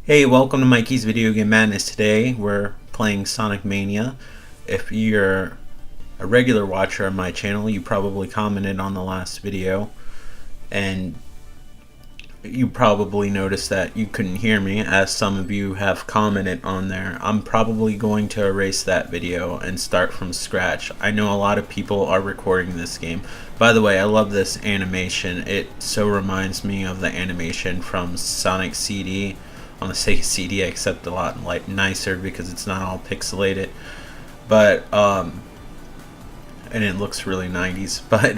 Hey, welcome to Mikey's Video Game Madness. Today we're playing Sonic Mania. If you're a regular watcher on my channel, you probably commented on the last video and you probably noticed that you couldn't hear me, as some of you have commented on there. I'm probably going to erase that video and start from scratch. I know a lot of people are recording this game. By the way, I love this animation. It so reminds me of the animation from Sonic CD on the Sega CD, except a lot nicer because it's not all pixelated. But and it looks really 90s. But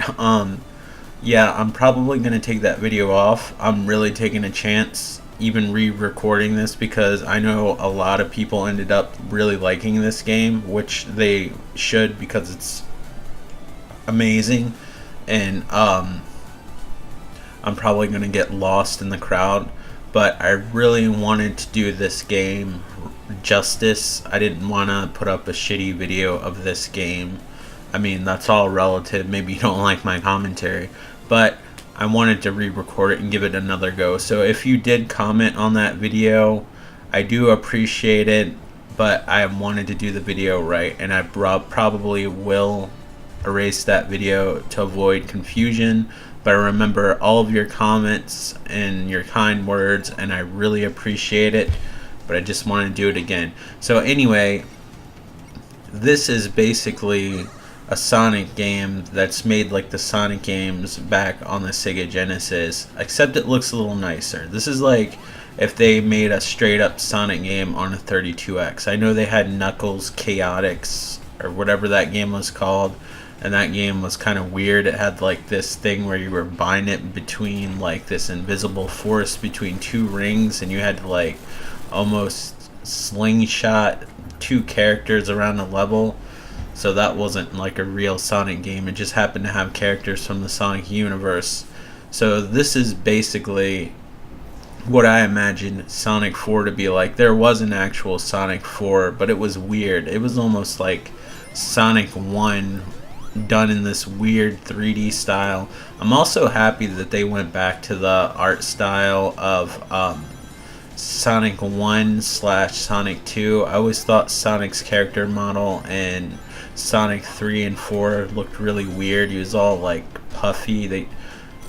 yeah, I'm probably gonna take that video off. I'm really taking a chance even re-recording this because I know a lot of people ended up really liking this game, which they should because it's amazing. And I'm probably gonna get lost in the crowd, but I really wanted to do this game justice. I didn't want to put up a shitty video of this game. I mean, that's all relative. Maybe you don't like my commentary, but I wanted to re-record it and give it another go. So if you did comment on that video, I do appreciate it, but I wanted to do the video right, and I probably will erase that video to avoid confusion. But I remember all of your comments and your kind words, and I really appreciate it, but I just want to do it again. So anyway, this is basically a Sonic game that's made like the Sonic games back on the Sega Genesis, except it looks a little nicer. This is like if they made a straight up Sonic game on a 32X. I know they had Knuckles Chaotix or whatever that game was called, and that game was kind of weird. It had like this thing where you were binding it between like this invisible force between two rings, and you had to like almost slingshot two characters around a level. So that wasn't like a real Sonic game. It just happened to have characters from the Sonic universe. So this is basically what I imagined Sonic 4 to be like. There was an actual Sonic 4, but it was weird. It was almost like Sonic 1 done in this weird 3D style. I'm also happy that they went back to the art style of Sonic 1 / Sonic 2. I always thought Sonic's character model and Sonic 3 and 4 looked really weird. He was all like puffy.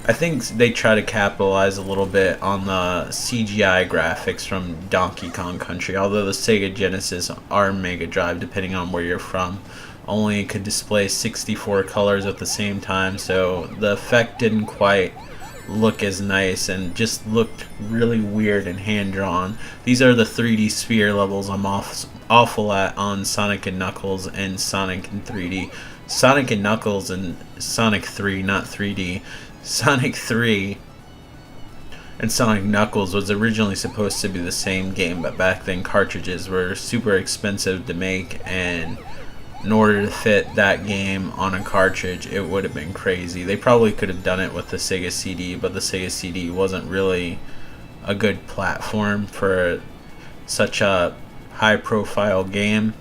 I think they try to capitalize a little bit on the CGI graphics from Donkey Kong Country, although the Sega Genesis or Mega Drive, depending on where you're from, only could display 64 colors at the same time, so the effect didn't quite look as nice and just looked really weird and hand-drawn. These are the 3D sphere levels I'm awful at on Sonic and Knuckles and Sonic in 3D. Sonic and Knuckles and Sonic 3, not 3D. Sonic 3 and Sonic Knuckles was originally supposed to be the same game, but back then cartridges were super expensive to make, and in order to fit that game on a cartridge, it would have been crazy. They probably could have done it with the Sega CD, but the Sega CD wasn't really a good platform for such a high-profile game,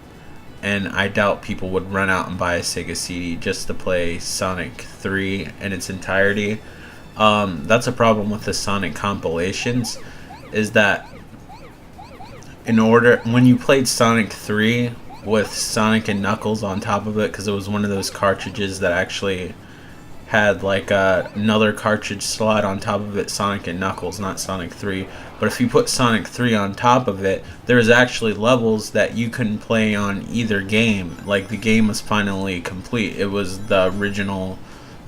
and I doubt people would run out and buy a Sega CD just to play Sonic 3 in its entirety. That's a problem with the Sonic compilations, is that when you played Sonic 3 with Sonic and Knuckles on top of it, because it was one of those cartridges that actually had like another cartridge slot on top of it, Sonic and Knuckles, not Sonic 3. But if you put Sonic 3 on top of it, there's actually levels that you couldn't play on either game. Like, the game was finally complete. It was the original,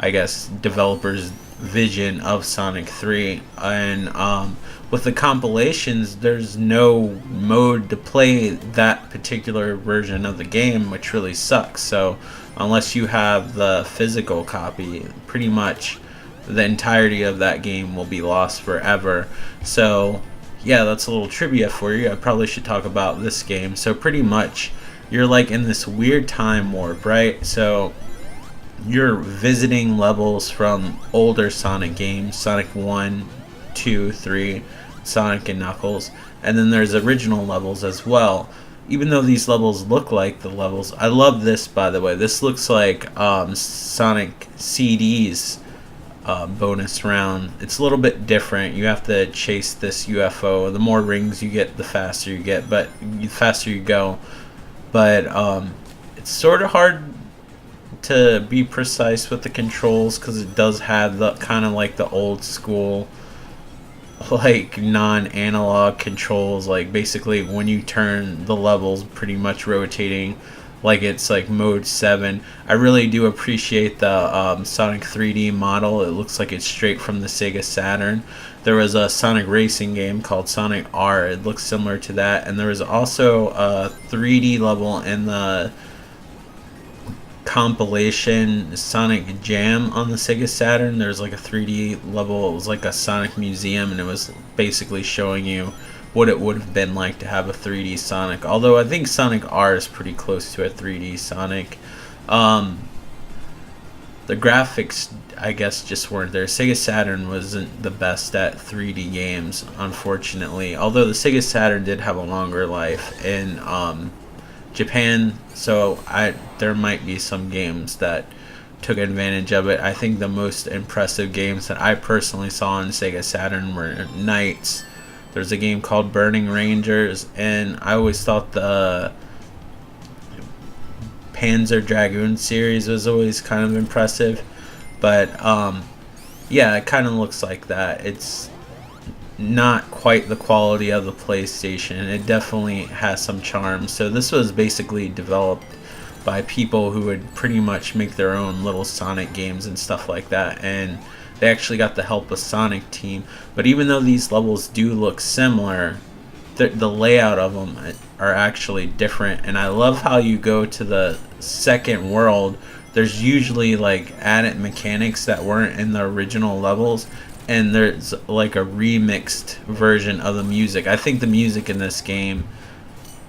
I guess, developer's vision of Sonic 3. And with the compilations, there's no mode to play that particular version of the game, which really sucks. So unless you have the physical copy, pretty much the entirety of that game will be lost forever. So yeah, that's a little trivia for you. I probably should talk about this game. So pretty much you're like in this weird time warp, right? So you're visiting levels from older Sonic games, Sonic 1, 2, 3, Sonic and Knuckles, and then there's original levels as well. Even though these levels look like the levels, I love this, by the way. This looks like Sonic CD's bonus round. It's a little bit different. You have to chase this UFO. The more rings you get, the faster you get, but the faster you go. But it's sort of hard to be precise with the controls because it does have the kind of like the old school, like non-analog controls, like basically when you turn the levels pretty much rotating like it's like mode 7. I really do appreciate the Sonic 3D model. It looks like it's straight from the Sega Saturn. There was a Sonic racing game called Sonic R. It looks similar to that, and there was also a 3D level in the compilation Sonic Jam on the Sega Saturn. There's like a 3D level. It was like a Sonic museum, and it was basically showing you what it would have been like to have a 3D Sonic. Although I think Sonic R is pretty close to a 3D Sonic. The graphics, I guess, just weren't there. Sega Saturn wasn't the best at 3D games, unfortunately. Although the Sega Saturn did have a longer life in Japan, so there might be some games that took advantage of it. I think the most impressive games that I personally saw on Sega Saturn were Knights. There's a game called Burning Rangers, and I always thought the Panzer Dragoon series was always kind of impressive. But yeah, it kind of looks like that. It's not quite the quality of the PlayStation. It definitely has some charm. So this was basically developed by people who would pretty much make their own little Sonic games and stuff like that, and they actually got the help of Sonic Team. But even though these levels do look similar, the layout of them are actually different. And I love how you go to the second world, there's usually like added mechanics that weren't in the original levels, and there's like a remixed version of the music. I think the music in this game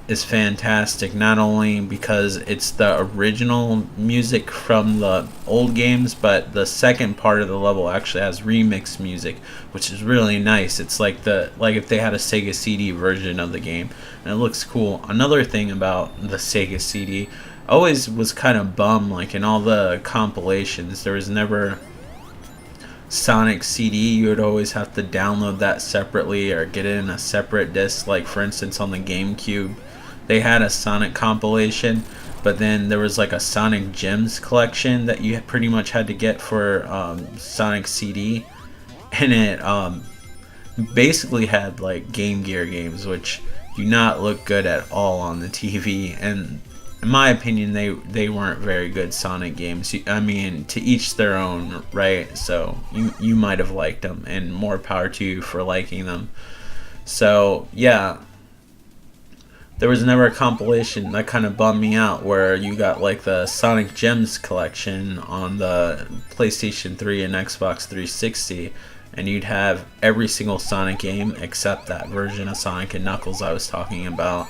is fantastic, not only because it's the original music from the old games, but the second part of the level actually has remixed music, which is really nice. It's like if they had a Sega CD version of the game, and it looks cool. Another thing about the Sega CD, I always was kind of bummed, like in all the compilations, there was never Sonic CD. You would always have to download that separately or get it in a separate disc. Like for instance on the GameCube, they had a Sonic compilation, but then there was like a Sonic Gems collection that you pretty much had to get for Sonic CD, and it basically had like Game Gear games, which do not look good at all on the TV. And in my opinion, they weren't very good Sonic games. I mean, to each their own, right? So you might have liked them, and more power to you for liking them. So yeah, there was never a compilation. That kind of bummed me out, where you got like the Sonic Gems collection on the PlayStation 3 and Xbox 360, and you'd have every single Sonic game except that version of Sonic and Knuckles I was talking about,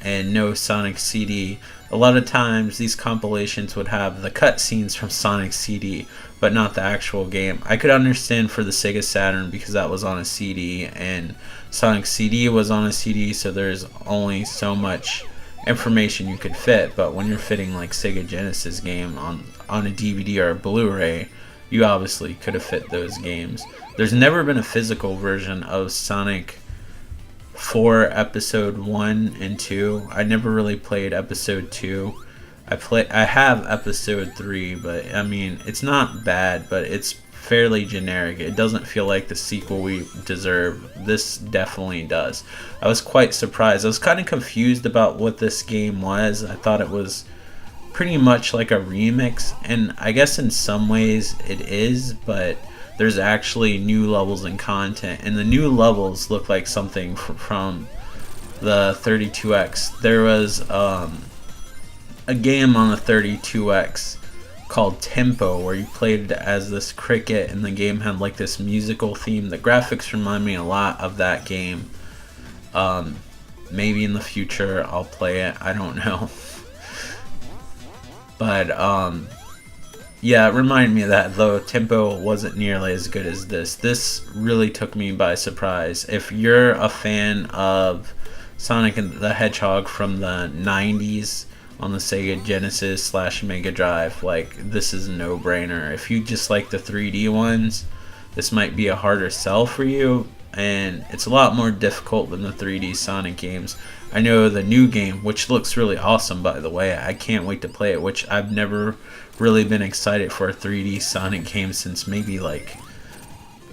and no Sonic CD. A lot of times these compilations would have the cutscenes from Sonic CD, but not the actual game. I could understand for the Sega Saturn because that was on a CD, and Sonic CD was on a CD, so there's only so much information you could fit. But when you're fitting like Sega Genesis game on a DVD or a Blu-ray, you obviously could have fit those games. There's never been a physical version of Sonic 4 episode 1 and 2. I never really played episode 2. I have episode 3, but I mean, it's not bad, but it's fairly generic. It doesn't feel like the sequel we deserve. This definitely does. I was quite surprised. I was kind of confused about what this game was. I thought it was pretty much like a remix, and I guess in some ways it is, but there's actually new levels and content, and the new levels look like something from the 32X. There was a game on the 32X called Tempo, where you played as this cricket, and the game had like this musical theme. The graphics remind me a lot of that game. Maybe in the future I'll play it, I don't know. But yeah, it reminded me of that, though Tempo wasn't nearly as good as this. This really took me by surprise. If you're a fan of Sonic and the Hedgehog from the 90s, on the Sega Genesis / Mega Drive. Like, this is a no-brainer. If you just like the 3D ones, this might be a harder sell for you, and it's a lot more difficult than the 3D Sonic games. I know the new game, which looks really awesome, by the way. I can't wait to play it, which I've never really been excited for a 3D Sonic game since maybe, like,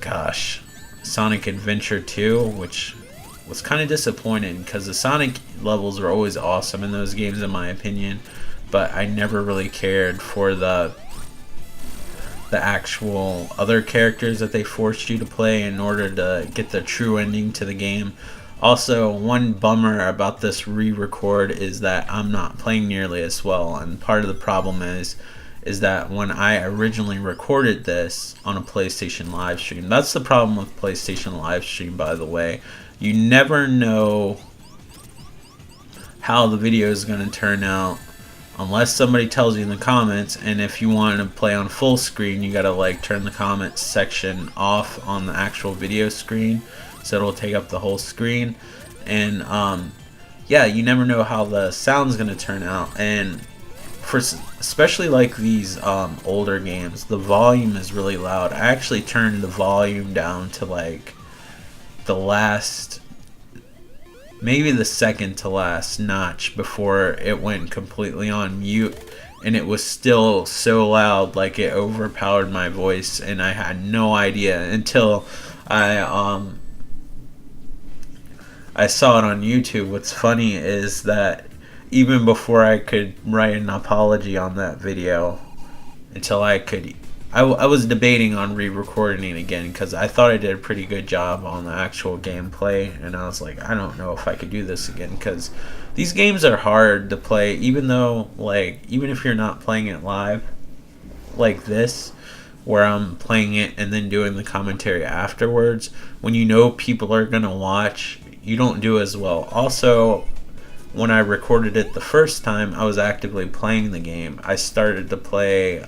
gosh, Sonic Adventure 2, which was kind of disappointing because the Sonic levels are always awesome in those games, in my opinion, but I never really cared for the actual other characters that they forced you to play in order to get the true ending to the game. Also, one bummer about this re-record is that I'm not playing nearly as well, and part of the problem is that when I originally recorded this on a PlayStation live stream, that's the problem with PlayStation live stream, by the way. You never know how the video is going to turn out unless somebody tells you in the comments, and if you want to play on full screen, you gotta like turn the comments section off on the actual video screen so it'll take up the whole screen. And yeah, you never know how the sound's gonna turn out, and for especially like these older games, the volume is really loud. I actually turned the volume down to like the last, maybe the second to last notch before it went completely on mute, and it was still so loud, like it overpowered my voice, and I had no idea until I saw it on YouTube. What's funny is that even before I could write an apology on that video, until I was debating on re-recording it again because I thought I did a pretty good job on the actual gameplay, and I was like, I don't know if I could do this again because these games are hard to play, even if you're not playing it live like this, where I'm playing it and then doing the commentary afterwards. When you know people are gonna watch, you don't do as well. Also, when I recorded it the first time, I was actively playing the game. I started to play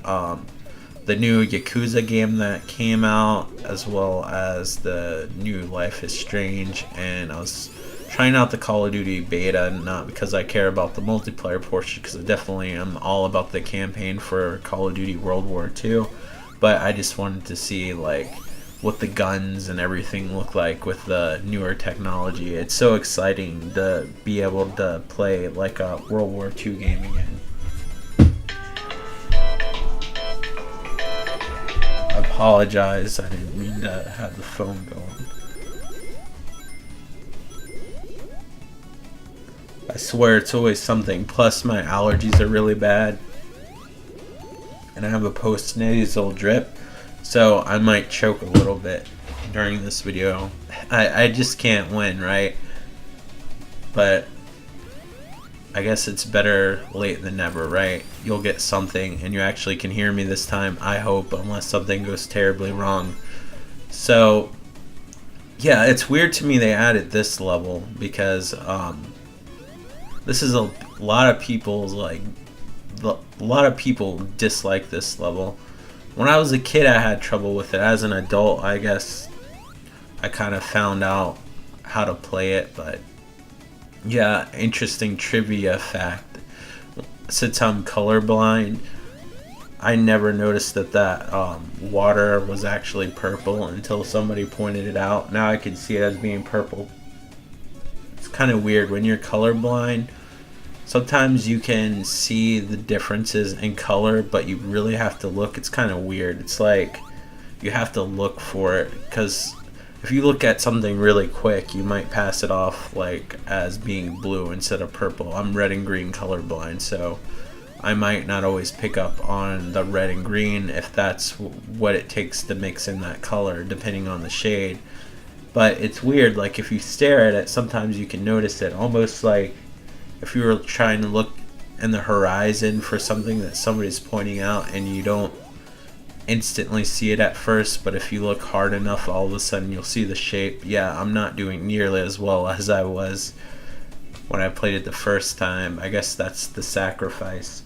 the new Yakuza game that came out, as well as the new Life is Strange, and I was trying out the Call of Duty beta, not because I care about the multiplayer portion, because I definitely am all about the campaign for Call of Duty World War II, but I just wanted to see like what the guns and everything look like with the newer technology. It's so exciting to be able to play like a World War II game again. I apologize, I didn't mean to have the phone going. I swear it's always something. Plus my allergies are really bad, and I have a post-nasal drip, so I might choke a little bit during this video. I just can't win, right? But I guess it's better late than never, right? You'll get something, and you actually can hear me this time, I hope, unless something goes terribly wrong. So yeah, it's weird to me they added this level, because this is a lot of people's a lot of people dislike this level. When I was a kid, I had trouble with it. As an adult, I guess I kind of found out how to play it. But yeah, interesting trivia fact. Since I'm colorblind, I never noticed that water was actually purple until somebody pointed it out. Now I can see it as being purple. It's kind of weird when you're colorblind. Sometimes you can see the differences in color, but you really have to look. It's kind of weird. It's like you have to look for it, because if you look at something really quick, you might pass it off like as being blue instead of purple. I'm red and green colorblind, so I might not always pick up on the red and green if that's what it takes to mix in that color, depending on the shade. But it's weird, like if you stare at it, sometimes you can notice it, almost like if you were trying to look in the horizon for something that somebody's pointing out and you don't instantly see it at first, but if you look hard enough, all of a sudden you'll see the shape. Yeah, I'm not doing nearly as well as I was when I played it the first time. I guess that's the sacrifice.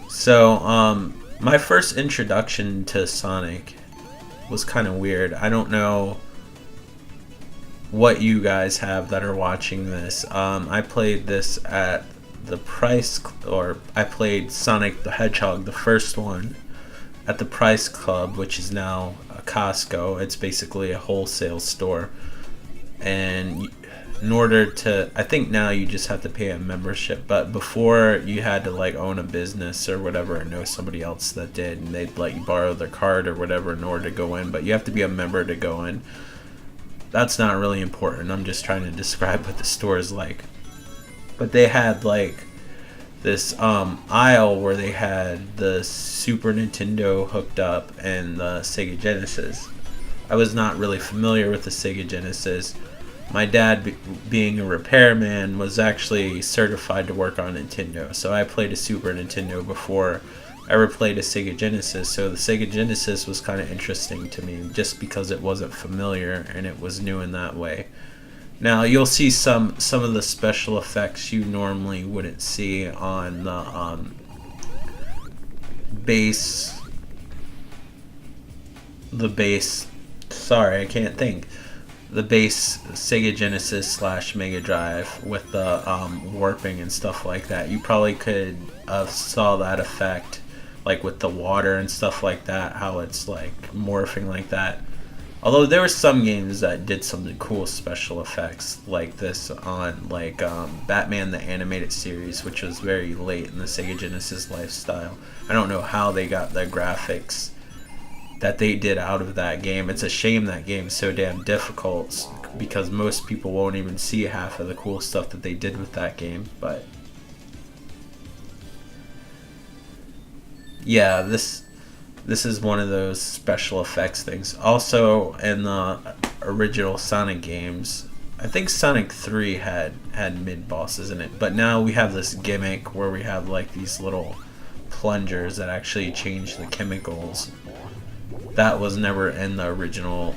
So, My first introduction to Sonic was kind of weird. I don't know what you guys have that are watching this. I played this at the I played Sonic the Hedgehog, the first one, at the Price Club, which is now a Costco. It's basically a wholesale store. And in order to, I think now you just have to pay a membership, but before you had to like own a business or whatever and know somebody else that did, and they'd let you borrow their card or whatever in order to go in, but you have to be a member to go in. That's not really important. I'm just trying to describe what the store is like. But they had like this aisle where they had the Super Nintendo hooked up and the Sega Genesis. I was not really familiar with the Sega Genesis. My dad, being a repairman, was actually certified to work on Nintendo. So I played a Super Nintendo before I ever played a Sega Genesis. So the Sega Genesis was kind of interesting to me just because it wasn't familiar and it was new in that way. Now you'll see some of the special effects you normally wouldn't see on the base. Sorry, I can't think. The base Sega Genesis / Mega Drive with the warping and stuff like that. You probably could have saw that effect, like with the water and stuff like that, how it's like morphing like that. Although there were some games that did some cool special effects like this on like Batman the Animated Series, which was very late in the Sega Genesis lifestyle. I don't know how they got the graphics that they did out of that game. It's a shame that game's so damn difficult because most people won't even see half of the cool stuff that they did with that game. But yeah, this is one of those special effects things. Also, in the original Sonic games, I think Sonic 3 had mid-bosses in it, but now we have this gimmick where we have like these little plungers that actually change the chemicals. That was never in the original.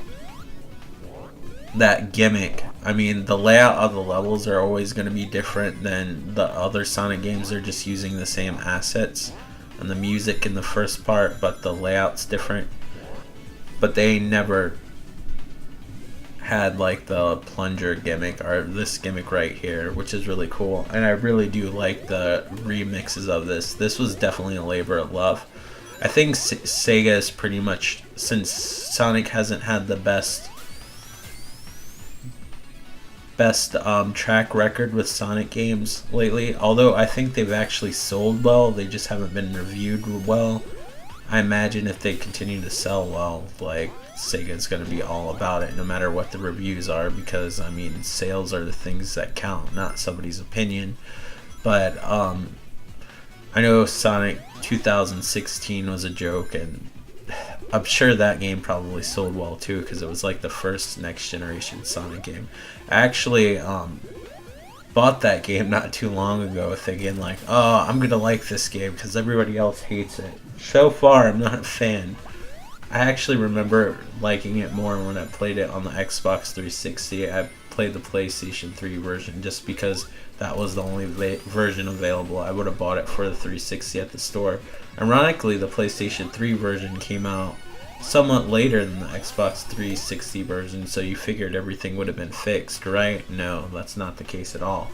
That gimmick, I mean, the layout of the levels are always going to be different than the other Sonic games. They're just using the same assets and the music in the first part, but the layout's different. But they never had like the plunger gimmick or this gimmick right here, which is really cool. And I really do like the remixes of this. This was definitely a labor of love. I think Sega is pretty much, since Sonic hasn't had the best track record with Sonic games lately, although I think they've actually sold well, they just haven't been reviewed well. I imagine if they continue to sell well, like, Sega's going to be all about it no matter what the reviews are, because I mean sales are the things that count, not somebody's opinion. But I know Sonic 2016 was a joke, and I'm sure that game probably sold well too, because it was like the first next generation Sonic game. I actually bought that game not too long ago thinking like, oh, I'm gonna like this game because everybody else hates it. So far I'm not a fan. I actually remember liking it more when I played it on the Xbox 360. I played the PlayStation 3 version just because that was the only version available. I would have bought it for the 360 at the store. Ironically, the PlayStation 3 version came out somewhat later than the Xbox 360 version, so you figured everything would have been fixed, right? No, that's not the case at all.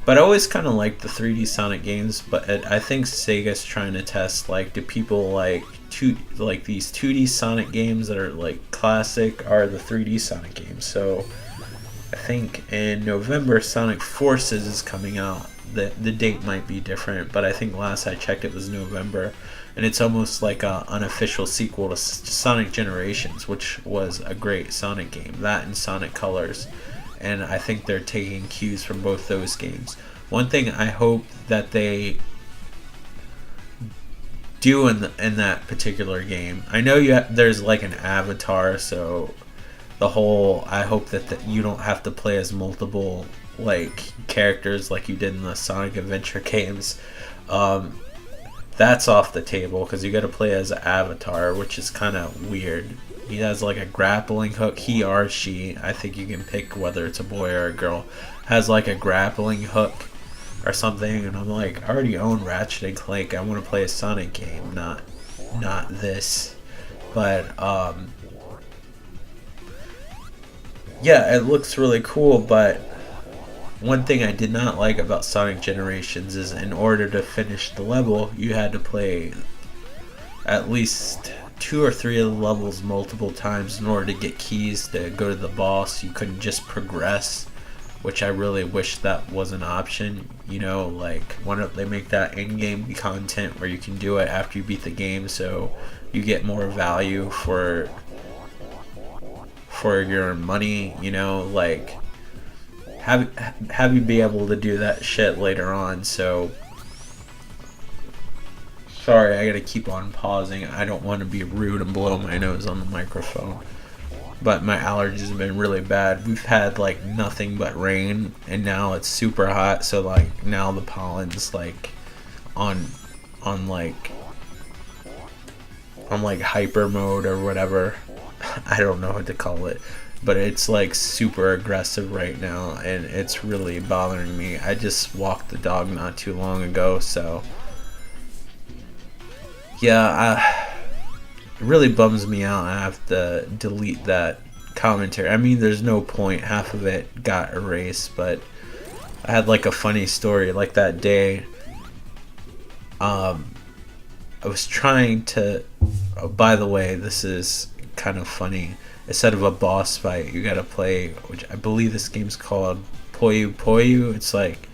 But I always kind of liked the 3D Sonic games, but I think Sega's trying to test, like, do people like these 2D Sonic games that are like classic are the 3D Sonic games. So I think in November Sonic Forces is coming out. The date might be different, but I think last I checked it was November, and it's almost like a unofficial sequel to Sonic Generations, which was a great Sonic game. That and Sonic Colors. And I think they're taking cues from both those games. One thing I hope that they do in that particular game, I know there's like an avatar, so I hope that you don't have to play as multiple like characters like you did in the Sonic Adventure games. that's off the table because you got to play as an avatar, which is kind of weird. He has like a grappling hook. He or she, I think you can pick whether it's a boy or a girl, has like a grappling hook or something. And I'm like, I already own Ratchet and Clank. I want to play a Sonic game, not this. But yeah, it looks really cool. But one thing I did not like about Sonic Generations is in order to finish the level, you had to play at least 2 or 3 of the levels multiple times in order to get keys to go to the boss. You couldn't just progress, which I really wish that was an option. You know, like, why don't they make that in-game content where you can do it after you beat the game so you get more value for your money, you know, like have you be able to do that shit later on. So sorry, I gotta keep on pausing. I don't want to be rude and blow my nose on the microphone, but my allergies have been really bad. We've had like nothing but rain, and now it's super hot, so like now the pollen's like on like hyper mode or whatever. I don't know what to call it, but it's like super aggressive right now, and it's really bothering me. I just walked the dog not too long ago, so yeah, it really bums me out. I have to delete that commentary. I mean, there's no point. Half of it got erased, but I had like a funny story. Like that day, I was trying to. Oh, by the way, this is kind of funny. Instead of a boss fight, you gotta play, which I believe this game's called Puyo Puyo. It's like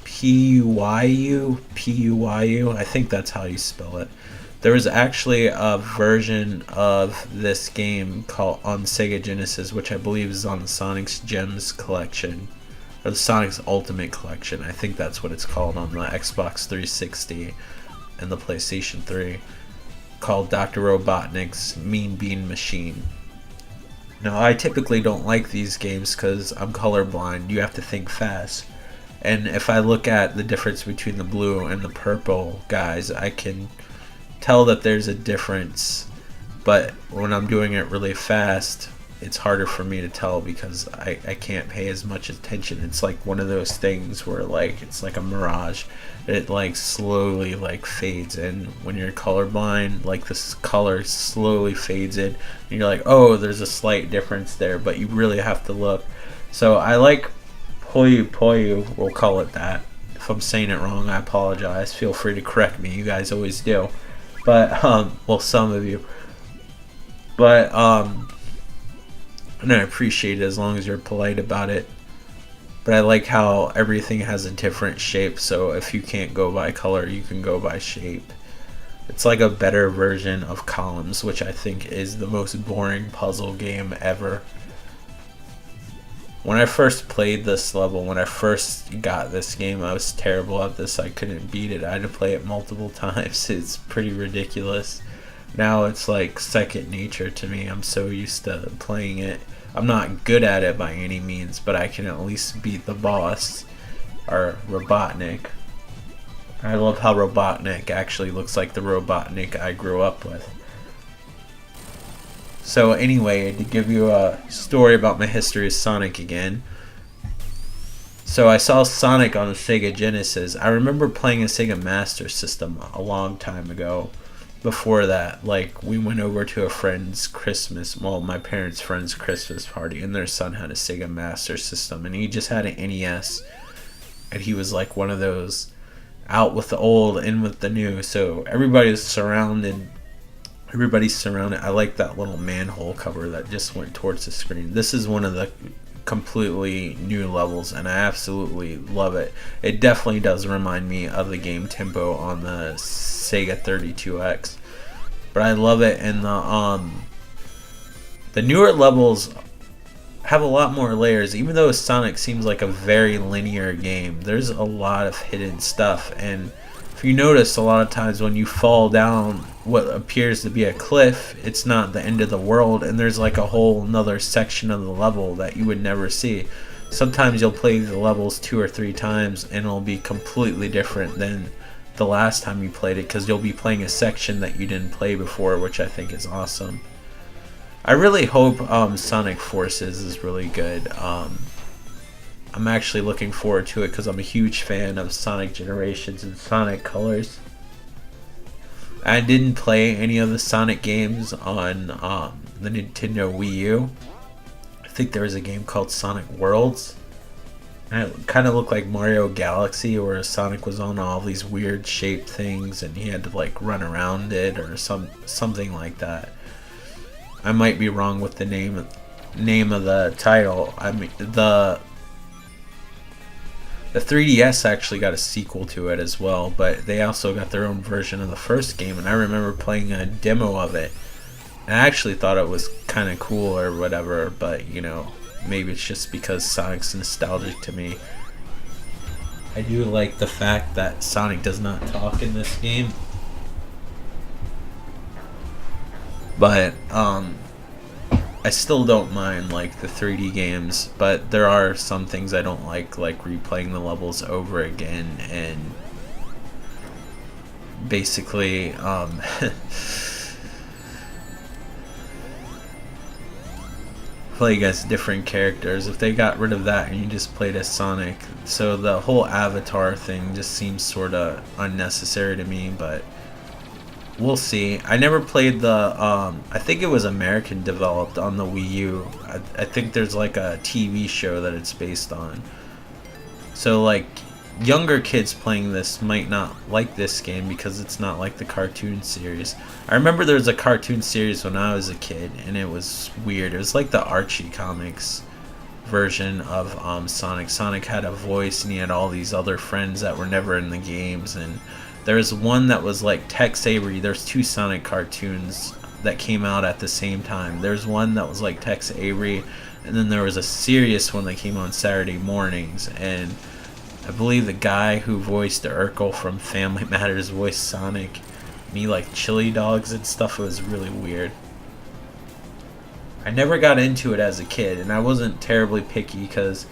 P-U-Y-U. I think that's how you spell it. There was actually a version of this game called on Sega Genesis, which I believe is on the Sonic's Gems collection, or the Sonic's Ultimate collection. I think that's what it's called on the Xbox 360 and the PlayStation 3, called Dr. Robotnik's Mean Bean Machine. Now, I typically don't like these games because I'm colorblind. You have to think fast. And if I look at the difference between the blue and the purple guys, I can tell that there's a difference. But when I'm doing it really fast, it's harder for me to tell because I can't pay as much attention. It's like one of those things where like it's like a mirage. It like slowly like fades in. When you're colorblind, like this color slowly fades in, and you're like, oh, there's a slight difference there, but you really have to look. So I like Puyo Puyo, we'll call it that. If I'm saying it wrong, I apologize. Feel free to correct me. You guys always do. But well, some of you. But and I appreciate it as long as you're polite about it. But I like how everything has a different shape, so if you can't go by color, you can go by shape. It's like a better version of Columns, which I think is the most boring puzzle game ever. When I first played this level, when I first got this game, I was terrible at this. I couldn't beat it. I had to play it multiple times. It's pretty ridiculous. Now it's like second nature to me. I'm so used to playing it. I'm not good at it by any means, but I can at least beat the boss, or Robotnik. I love how Robotnik actually looks like the Robotnik I grew up with. So anyway, to give you a story about my history of Sonic again. So I saw Sonic on the Sega Genesis. I remember playing a Sega Master System a long time ago. Before that, like, we went over to a friend's Christmas, well, my parents' friend's Christmas party, and their son had a Sega Master System, and he just had an NES, and he was like one of those out with the old, in with the new, so everybody's surrounded. I like that little manhole cover that just went towards the screen. This is one of the completely new levels, and I absolutely love it. It definitely does remind me of the game Tempo on the Sega 32X, but I love it. And the newer levels have a lot more layers. Even though Sonic seems like a very linear game, there's a lot of hidden stuff. And if you notice, a lot of times when you fall down what appears to be a cliff, it's not the end of the world, and there's like a whole another section of the level that you would never see. Sometimes you'll play the levels 2 or 3 times and it'll be completely different than the last time you played it, because you'll be playing a section that you didn't play before, which I think is awesome. I really hope Sonic Forces is really good. I'm actually looking forward to it because I'm a huge fan of Sonic Generations and Sonic Colors. I didn't play any of the Sonic games on the Nintendo Wii U. I think there was a game called Sonic Worlds. And it kind of looked like Mario Galaxy, where Sonic was on all these weird shaped things and he had to like run around it or something like that. I might be wrong with the name of the title. I mean, the 3DS actually got a sequel to it as well, but they also got their own version of the first game, and I remember playing a demo of it. And I actually thought it was kind of cool or whatever, but you know, maybe it's just because Sonic's nostalgic to me. I do like the fact that Sonic does not talk in this game. But I still don't mind like the 3D games, but there are some things I don't like replaying the levels over again and basically playing as different characters. If they got rid of that and you just played as Sonic, so the whole avatar thing just seems sort of unnecessary to me, but we'll see. I never played the I think it was American developed on the Wii U. I think there's like a TV show that it's based on. So like younger kids playing this might not like this game because it's not like the cartoon series. I remember there was a cartoon series when I was a kid and it was weird. It was like the Archie comics version of Sonic. Sonic had a voice and he had all these other friends that were never in the games, and there's one that was like Tex Avery. There's two Sonic cartoons that came out at the same time. There's one that was like Tex Avery, and then there was a serious one that came on Saturday mornings. And I believe the guy who voiced Urkel from Family Matters voiced Sonic. And he like chili dogs and stuff. It was really weird. I never got into it as a kid, and I wasn't terribly picky because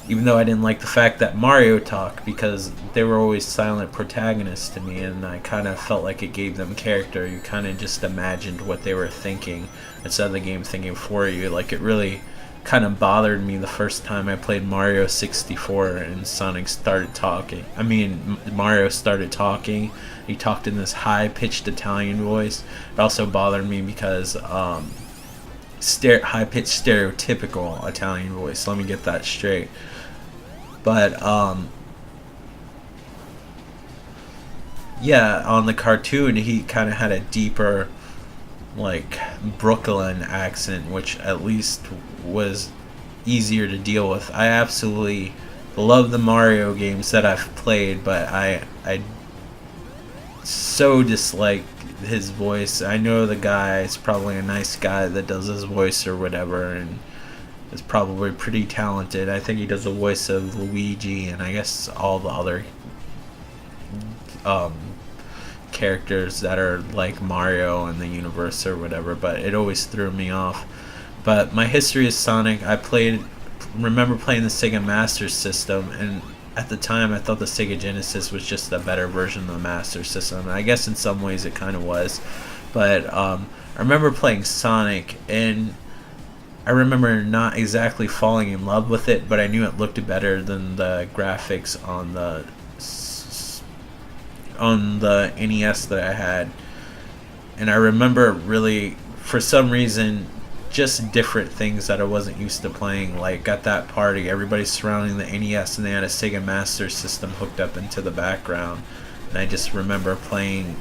even though I didn't like the fact that Mario talked, because they were always silent protagonists to me, and I kind of felt like it gave them character. You kind of just imagined what they were thinking instead of the game thinking for you. Like, it really kind of bothered me the first time I played Mario 64 and Sonic started talking. I mean, Mario started talking. He talked in this high-pitched Italian voice. It also bothered me because high-pitched stereotypical Italian voice. Let me get that straight. But yeah, on the cartoon he kind of had a deeper like Brooklyn accent, which at least was easier to deal with. I absolutely love the Mario games that I've played, but I so dislike his voice. I know the guy is probably a nice guy that does his voice or whatever, and is probably pretty talented. I think he does the voice of Luigi and I guess all the other characters that are like Mario in the universe or whatever, but it always threw me off. But my history is Sonic. I remember playing the Sega Master System, and at the time I thought the Sega Genesis was just a better version of the Master System, and I guess in some ways it kind of was. But I remember playing Sonic, and I remember not exactly falling in love with it, but I knew it looked better than the graphics on the NES that I had. And I remember really, for some reason, just different things that I wasn't used to playing. Like at that party, everybody's surrounding the NES and they had a Sega Master System hooked up into the background. And I just remember playing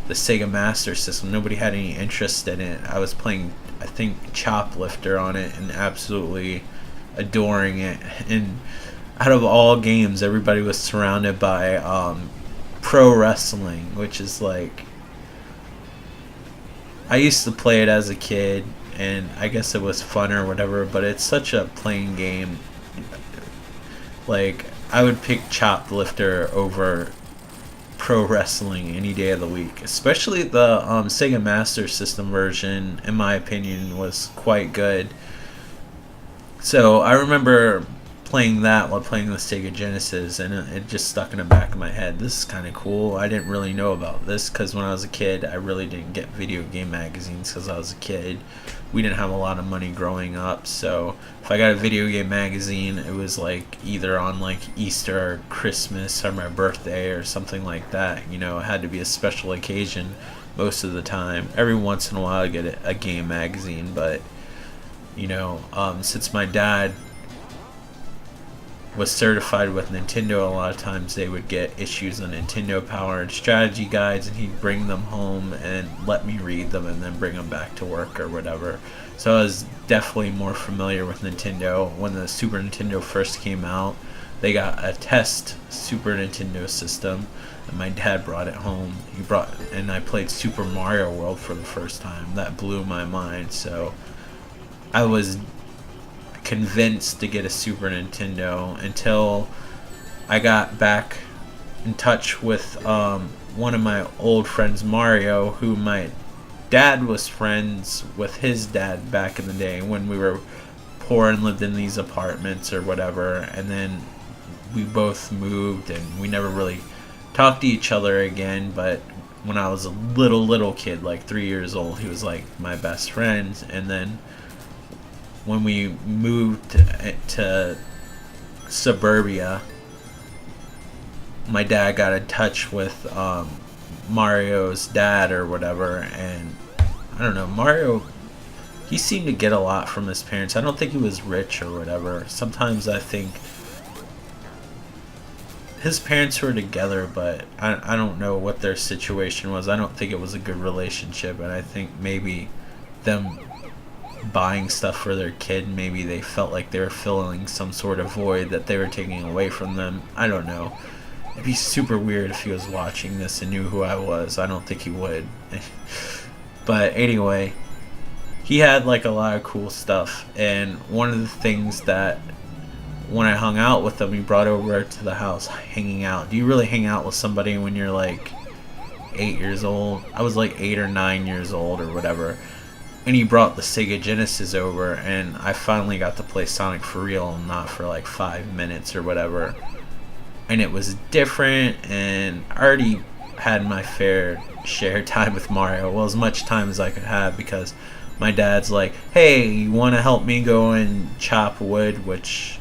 the Sega Master System. Nobody had any interest in it. I was playing, I think, Choplifter on it and absolutely adoring it. And out of all games, everybody was surrounded by pro wrestling, which is like, I used to play it as a kid and I guess it was fun or whatever, but it's such a plain game. Like, I would pick Choplifter over pro wrestling any day of the week. Especially the Sega Master System version, in my opinion, was quite good. So I remember playing that while playing the Sega Genesis, and it just stuck in the back of my head. This is kind of cool. I didn't really know about this because when I was a kid, I really didn't get video game magazines because I was a kid. We didn't have a lot of money growing up, so if I got a video game magazine, it was like either on like Easter or Christmas or my birthday or something like that. You know, it had to be a special occasion most of the time. Every once in a while I get a game magazine, but you know, since my dad was certified with Nintendo, a lot of times they would get issues of Nintendo Power and Strategy guides, and he'd bring them home and let me read them and then bring them back to work or whatever. So I was definitely more familiar with Nintendo. When the Super Nintendo first came out, they got a test Super Nintendo system, and my dad brought it home. And I played Super Mario World for the first time. That blew my mind. So I was convinced to get a Super Nintendo until I got back in touch with one of my old friends, Mario, who my dad was friends with his dad back in the day when we were poor and lived in these apartments or whatever. And then we both moved and we never really talked to each other again. But when I was a little kid, like 3 years old, he was like my best friend. And then when we moved to suburbia, my dad got in touch with Mario's dad or whatever, and I don't know, Mario, he seemed to get a lot from his parents. I don't think he was rich or whatever. Sometimes I think his parents were together, but I don't know what their situation was. I don't think it was a good relationship, and I think maybe them buying stuff for their kid, maybe they felt like they were filling some sort of void that they were taking away from them. I don't know. It'd be super weird if he was watching this and knew who I was. I don't think he would. But anyway, he had like a lot of cool stuff, and one of the things that when I hung out with him, he brought over to the house, hanging out. Do you really hang out with somebody when you're like 8 years old? I was like 8 or 9 years old or whatever. And he brought the Sega Genesis over, and I finally got to play Sonic for real, not for like 5 minutes or whatever. And it was different, and I already had my fair share time with Mario. Well, as much time as I could have, because my dad's like, hey, you want to help me go and chop wood? Which,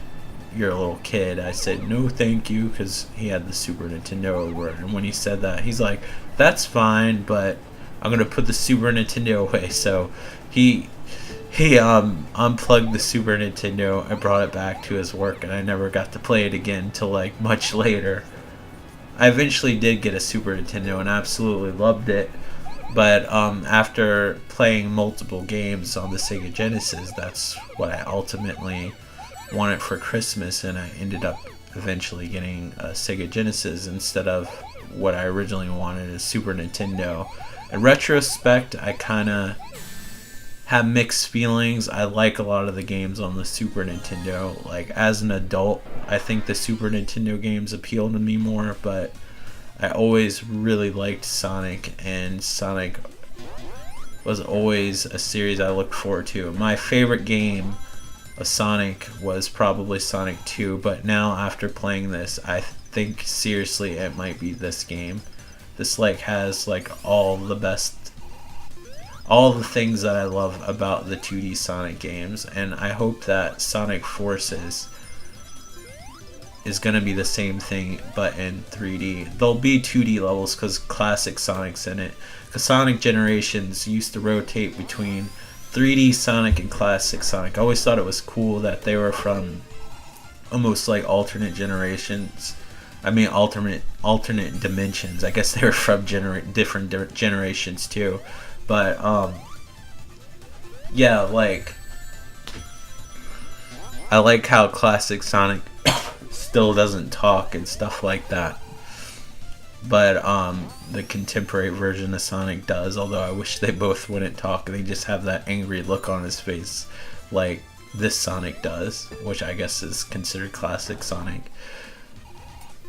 you're a little kid. I said, no thank you, because he had the Super Nintendo over. And when he said that, he's like, that's fine, but I'm gonna put the Super Nintendo away. So he unplugged the Super Nintendo and brought it back to his work, and I never got to play it again till like much later. I eventually did get a Super Nintendo and absolutely loved it, but after playing multiple games on the Sega Genesis, that's what I ultimately wanted for Christmas, and I ended up eventually getting a Sega Genesis instead of what I originally wanted, a Super Nintendo. In retrospect, I kind of have mixed feelings. I like a lot of the games on the Super Nintendo. Like, as an adult, I think the Super Nintendo games appeal to me more, but I always really liked Sonic, and Sonic was always a series I looked forward to. My favorite game of Sonic was probably Sonic 2, but now after playing this, I think seriously it might be this game. This like has like all the things that I love about the 2D Sonic games, and I hope that Sonic Forces is going to be the same thing but in 3D. There'll be 2D levels because classic Sonic's in it. Because Sonic Generations used to rotate between 3D Sonic and classic Sonic. I always thought it was cool that they were from almost like alternate generations. I mean, alternate dimensions. I guess they were from different generations too. But yeah, like I like how classic Sonic still doesn't talk and stuff like that. But the contemporary version of Sonic does. Although I wish they both wouldn't talk. They just have that angry look on his face, like this Sonic does, which I guess is considered classic Sonic.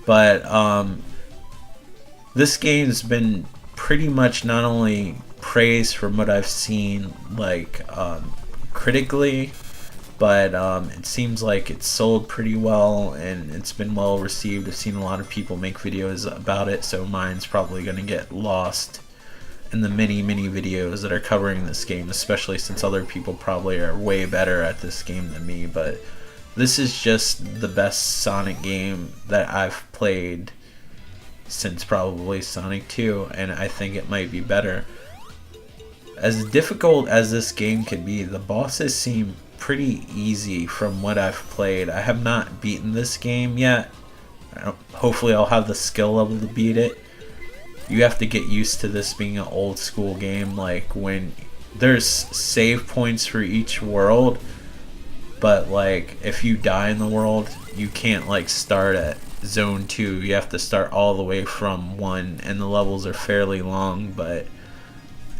But this game's been pretty much not only praised from what I've seen, like critically, but it seems like it's sold pretty well and it's been well received. I've seen a lot of people make videos about it, so mine's probably going to get lost in the many videos that are covering this game, especially since other people probably are way better at this game than me. But this is just the best Sonic game that I've played since probably Sonic 2, and I think it might be better. As difficult as this game could be, the bosses seem pretty easy from what I've played. I have not beaten this game yet. Hopefully I'll have the skill level to beat it. You have to get used to this being an old school game, like when there's save points for each world, but like if you die in the world, you can't like start at zone 2. You have to start all the way from 1, and the levels are fairly long. But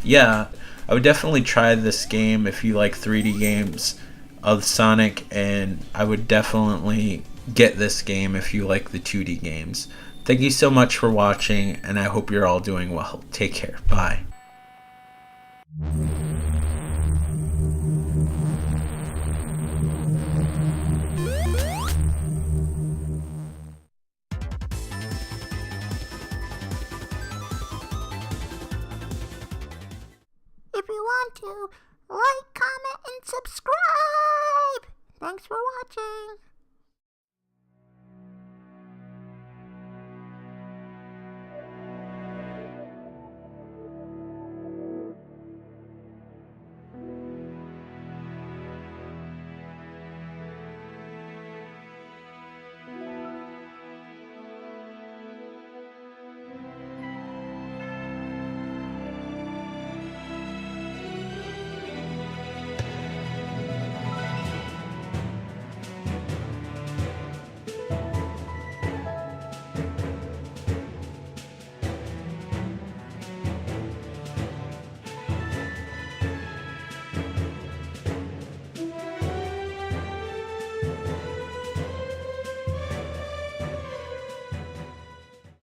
yeah, I would definitely try this game if you like 3D games of Sonic, and I would definitely get this game if you like the 2D games. Thank you so much for watching, and I hope you're all doing well. Take care. Bye. If you want to, like, comment, and subscribe. Thanks for watching.